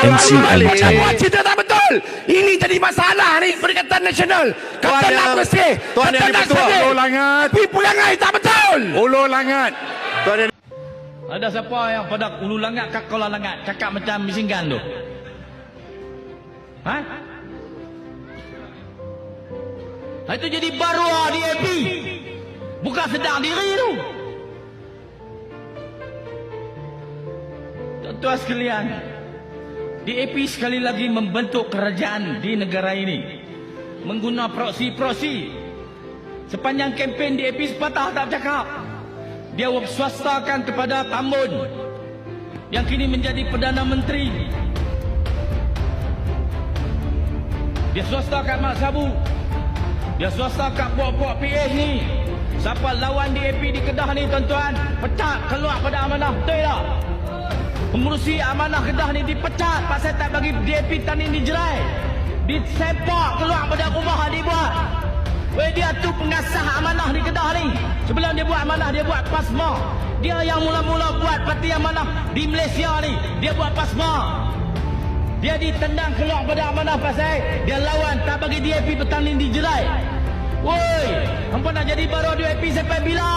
MC Entertainment. Cerita tak betul. Ini jadi masalah ni Perikatan Nasional. Kata nak bersih. Tuan Yang Dipertua, ulur langat. Tapi perangai tak betul. Ulur langat. Tuan Yang Ada siapa yang pada ulu langat kakak langat cakap macam bisingkan tu? Ha? Itu jadi baruah di AP. Bukan sedar diri tu. Tuan-tuan sekalian, DAP sekali lagi membentuk kerajaan di negara ini mengguna proksi-proksi. Sepanjang kempen DAP sepatah tak bercakap. Dia swastakan kepada Tambun yang kini menjadi Perdana Menteri. Dia swastakan Mak Sabu. Dia swastakan puak-puak PH ni. Siapa lawan DAP di Kedah ni tuan-tuan, pecat keluar pada amanah, betul tak? Pengurusi amanah Kedah ni dipecat pasal tak bagi DAP tani dijerai. Disepak keluar pada rumah dibuat. Weh, dia tu pengasah amanah di Kedah ni. Sebelum dia buat amanah, dia buat PASMA. Dia yang mula-mula buat parti amanah di Malaysia ni. Dia buat PASMA. Dia ditendang keluar pada amanah pasal dia lawan tak bagi DAP bertanding dijerai. Woi, hampa nak jadi baru DAP sampai bila?